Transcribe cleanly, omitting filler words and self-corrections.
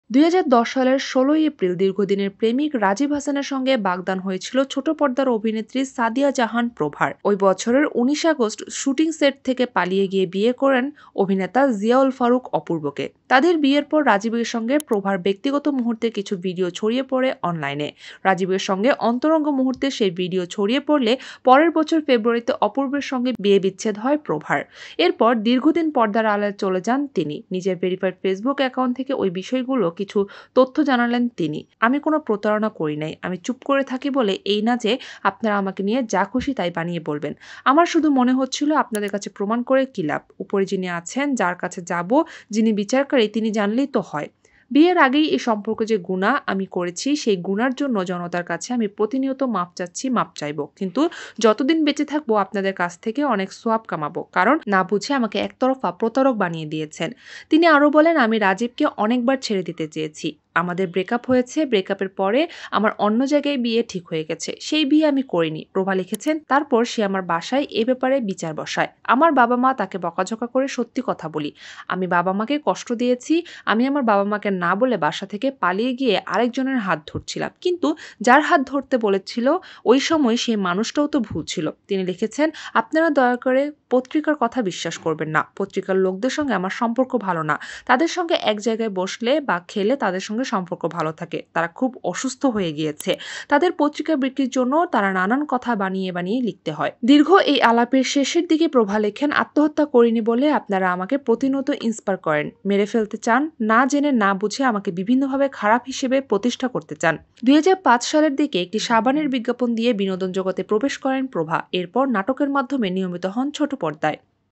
২০১০ সালের ১৬ এপ্রিল দীর্ঘদিনের প্রেমিক রাজীব হাসানের সঙ্গে বাগদান হয়েছিল ছোট পর্দার অভিনেত্রী সাদিয়া জাহান প্রভার। ওই বছরের ১৯ আগস্ট শুটিং সেট থেকে পালিয়ে গিয়ে বিয়ে করেন অভিনেতা জিয়াউল ফারুক অপূর্বকে। তাদের বিয়ের পর রাজীবের সঙ্গে প্রভার ব্যক্তিগত মুহূর্তে কিছু ভিডিও ছড়িয়ে পড়ে অনলাইনে। রাজীবের সঙ্গে অন্তরঙ্গ মুহূর্তে সেই ভিডিও ছড়িয়ে পড়লে পরের বছর ফেব্রুয়ারিতে অপূর্বের সঙ্গে বিয়ে বিচ্ছেদ হয় প্রভার। এরপর দীর্ঘদিন পর্দার আড়ালে চলে যান তিনি। নিজের ভেরিফাইড ফেসবুক অ্যাকাউন্ট থেকে ওই বিষয়গুলো কিছু তথ্য জানালেন তিনি। আমি কোনো প্রতারণা করি নাই। আমি চুপ করে থাকি বলে এই না যে আপনারা আমাকে নিয়ে যা খুশি তাই বানিয়ে বলবেন। আমার শুধু মনে হচ্ছিল আপনাদের কাছে প্রমাণ করে কি লাভ? উপরে যিনি আছেন, যার কাছে যাব, যিনি বিচারকারী তিনি জানলেই তো হয়। বিয়ের আগেই এই সম্পর্ক যে গুনাহ আমি করেছি সেই গুনার জন্য জনতার কাছে আমি প্রতিনিয়ত মাপ চাচ্ছি, মাপ চাইব। কিন্তু যতদিন বেঁচে থাকবো আপনাদের কাছ থেকে অনেক সোয়াব কামাবো। কারণ না বুঝে আমাকে একতরফা প্রতারক বানিয়ে দিয়েছেন। তিনি আরো বলেন, আমি রাজীবকে অনেকবার ছেড়ে দিতে চেয়েছি। আমাদের ব্রেকআপ হয়েছে। ব্রেকআপের পরে আমার অন্য জায়গায় বিয়ে ঠিক হয়ে গেছে। সেই বিয়ে আমি করিনি। প্রভা লিখেছেন, তারপর সে আমার বাসায় এ ব্যাপারে বিচার বসায়। আমার বাবা মা তাকে বকাঝকা করে সত্যি কথা বলি। আমি বাবা মাকে কষ্ট দিয়েছি। আমি আমার বাবা মাকে না বলে বাসা থেকে পালিয়ে গিয়ে আরেকজনের হাত ধরছিলাম। কিন্তু যার হাত ধরতে বলেছিল ওই সময় সেই মানুষটাও তো ভুল ছিল। তিনি লিখেছেন, আপনারা দয়া করে পত্রিকার কথা বিশ্বাস করবেন না। পত্রিকার লোকদের সঙ্গে আমার সম্পর্ক ভালো না। তাদের সঙ্গে এক জায়গায় বসলে বা খেলে তাদের সঙ্গে সম্পর্ক ভালো থাকে। তারা খুব অসুস্থ হয়ে গিয়েছে। তাদের পত্রিকা বিক্রির জন্য তারা নানান কথা বানিয়ে বানিয়ে লিখতে হয়। দীর্ঘ এই আলাপের শেষের দিকে প্রভা লেখেন, আত্মহত্যা করিনি বলে আপনারা আমাকে প্রতিনিয়ত ইন্সপায়ার করেন। মেরে ফেলতে চান, না জেনে না বুঝে আমাকে বিভিন্নভাবে খারাপ হিসেবে প্রতিষ্ঠা করতে চান। ২০০৫ সালের দিকে একটি সাবানের বিজ্ঞাপন দিয়ে বিনোদন জগতে প্রবেশ করেন প্রভা। এরপর নাটকের মাধ্যমে নিয়মিত হন ছোট পর্দায়।